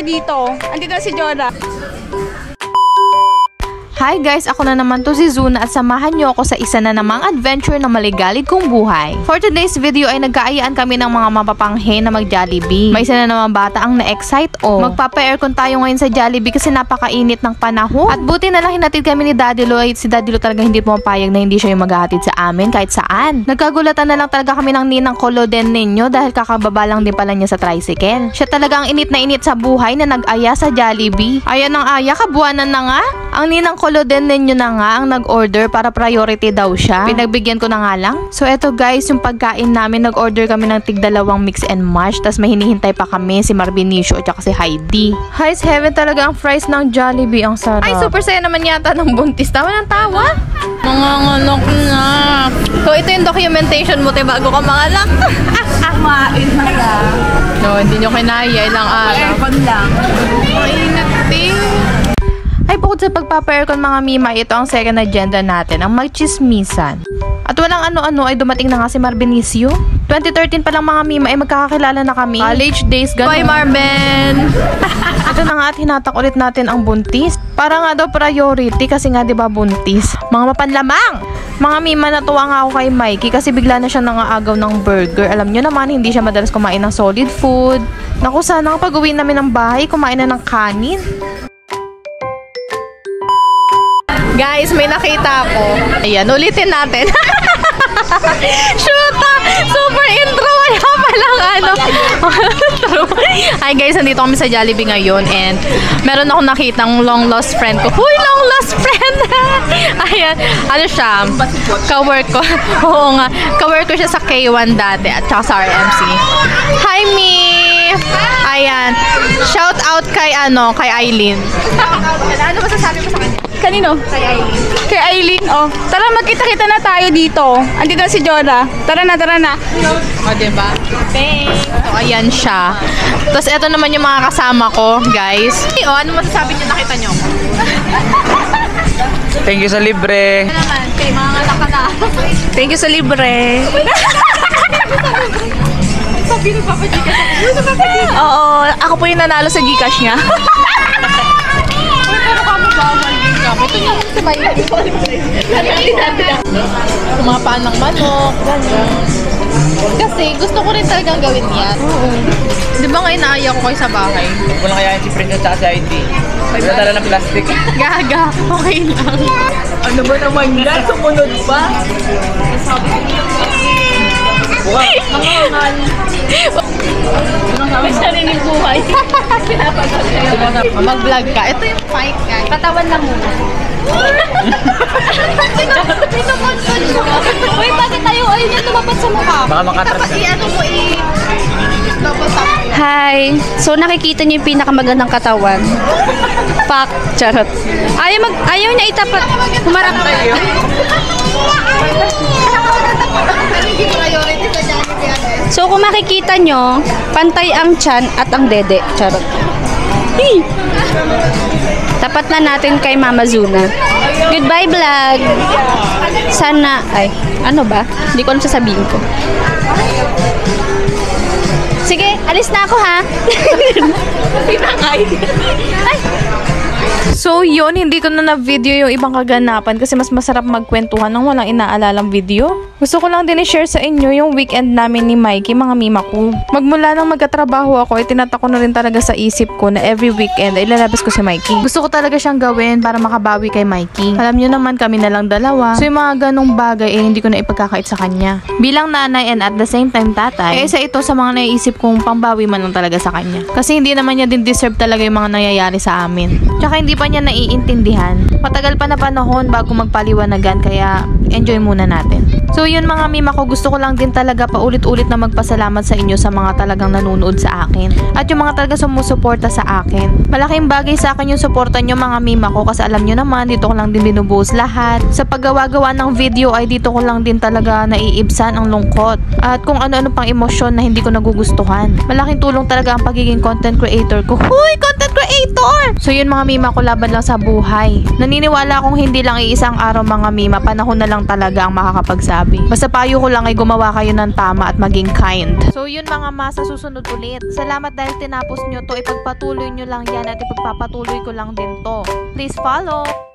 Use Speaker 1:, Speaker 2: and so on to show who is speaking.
Speaker 1: Dito. Andito na si Jora.
Speaker 2: Hi guys, ako na naman to si Zuna at samahan niyo ako sa isa na namang adventure na maligalig kong buhay. For today's video ay nagkaayaan kami ng mga mapapanghe na mag-Jollibee. May isa na naman bata ang na-excite Magpapa-aircon tayo ngayon sa Jollibee kasi napakainit ng panahon. At buti na lang hinatid kami ni Daddy Lo. Si Daddy Lo talaga hindi pumapayag na hindi siya yung maghahatid sa amin kahit saan. Nagkagulatan na lang talaga kami ng ninang Koloden ninyo dahil kakababa lang din pala niya sa tricycle. Siya talaga ang init na init sa buhay na nag-aya sa Jollibee. Ayan ang aya, kabuanan na nga. Ang ninang Koloden ninyo na nga ang nag-order para priority daw siya. Pinagbigyan ko na nga lang. So eto guys, yung pagkain namin, nag-order kami ng tig-2 mix and mash. Tapos may hinihintay pa kami si Marbinicio at si Heidi. High's heaven talaga ang fries ng Jollibee. Ang sarap. Ay, super saya naman yata ng buntis. Tawa ng tawa. Mangangalok na. So ito yung documentation mo bago ka mangalak.
Speaker 1: Kumain na lang.
Speaker 2: No, hindi nyo kinaya. Ilang araw.
Speaker 1: Aircon lang.
Speaker 2: Mainit din. Ay, bukod sa pagpapa-aircon mga mima, ito ang second agenda natin, ang magchismisan. At walang ano-ano ay dumating na nga si Marbinicio. 2013 pa lang mga mima ay magkakakilala na kami. College days, ganun. Bye Marben! Ito na nga at hinatak ulit natin ang buntis. Para nga daw priority kasi nga diba buntis. Mga mapanlamang! Mga mima, natuwa nga ako kay Mikey kasi bigla na siya nangaagaw ng burger. Alam nyo naman, hindi siya madalas kumain ng solid food. Naku, sana kapag uwi namin ng bahay, kumain na ng kanin. Guys, may nakita ako. Ayan, ulitin natin. Shoot! Super intro! Wala palang ano. Hi guys, nandito kami sa Jollibee ngayon and meron akong nakitang long lost friend ko. Huy, long lost friend! Ayan, ano siya? Ka-work ko. Oo nga, ka-work ko siya sa K1 dati at saka sa RMC. Hi, Mi! Ayan, shout out kay Aileen. Ano masasabi mo sa kanya?
Speaker 1: Kanino?
Speaker 2: Kay Aileen.
Speaker 1: Kay Aileen, oh. Tara, magkita-kita na tayo dito. Andito na si Jora. Tara na, tara na.
Speaker 2: O, diba? Thanks. So, ayan siya. Tapos, eto naman yung mga kasama ko, guys. O, ano masasabi niyo? Nakita niyo ako?
Speaker 3: Thank you sa libre.
Speaker 2: Ano naman? Kay mga anak ka na.
Speaker 1: Thank you sa libre.
Speaker 2: Sabi ng Papa Gcash.
Speaker 1: Oo, ako po yung nanalo sa Gcash niya.
Speaker 2: Pero kamo bawal din kami. Ito niya sa bayan. Mga panang manok. Ganyan. Kasi gusto ko rin talagang gawin yan. Di ba nga inaaya ko kayo sa bahay?
Speaker 3: Huwag mo lang kaya si Princess at si ID. Wala tala ng plastic.
Speaker 2: Gaga. Okay lang.
Speaker 1: Ano ba naman yan? Sumunod pa? Mangangal. May sariling buhay.
Speaker 2: Mag-vlog ka. Ito yung mic, guys.
Speaker 1: Katawan lang muna.
Speaker 2: Pinapagpag siya. Uy, bakit tayo? Ayun yan, tumapat sa mukha.
Speaker 3: Baka makatras
Speaker 2: Tapos i-ano mo, double tap.
Speaker 1: Hi! So nakikita niyo yung pinakamagandang katawan. Fuck! Charot. Ayaw niya itapat. Humarap tayo. So kung makikita nyo, pantay ang tiyan at ang dede. Charot. Hey! Tapat na natin kay Mama Zuna. Goodbye vlog! Sana, ay, ano ba? Hindi ko alam sasabihin ko. Sige, alis na ako ha. Pinangay. Ay.
Speaker 2: So yun, hindi ko na video yung ibang kaganapan kasi mas masarap magkwentuhan nang walang inaalalang video. Gusto ko lang din i-share sa inyo yung weekend namin ni Mikey, mga mima ko. Magmula nang magkatrabaho ako, itinata ko na rin talaga sa isip ko na every weekend ay ilalabas ko si Mikey. Gusto ko talaga siyang gawin para makabawi kay Mikey. Alam nyo naman, kami na lang dalawa. So yung mga ganong bagay hindi ko na ipagkakait sa kanya. Bilang nanay and at the same time tatay, isa ito sa mga naiisip kong pambawi man lang talaga sa kanya. Kasi hindi naman niya din deserve talaga yung mga nangyayari sa amin. Tsaka hindi pa niya naiintindihan. Matagal pa na panahon bago magpaliwanagan kaya enjoy muna natin. So yun mga mima ko, gusto ko lang din talaga paulit-ulit na magpasalamat sa inyo sa mga talagang nanonood sa akin. At yung mga talaga sumusuporta sa akin. Malaking bagay sa akin yung suporta nyo mga mima ko kasi alam nyo naman, dito ko lang din binubuhos lahat. Sa paggawa-gawa ng video ay dito ko lang din talaga naiibsan ang lungkot. At kung ano-ano pang emosyon na hindi ko nagugustuhan. Malaking tulong talaga ang pagiging content creator ko. Huy! Content creator! calculator! So yun mga mima ko, laban lang sa buhay. Naniniwala akong hindi lang iisang araw mga mima, panahon na lang talaga ang makakapagsabi. Basta payo ko lang ay gumawa kayo ng tama at maging kind. So yun mga ma, sa susunod ulit. Salamat dahil tinapos nyo to. Ipagpatuloy nyo lang yan at ipagpapatuloy ko lang din to. Please follow!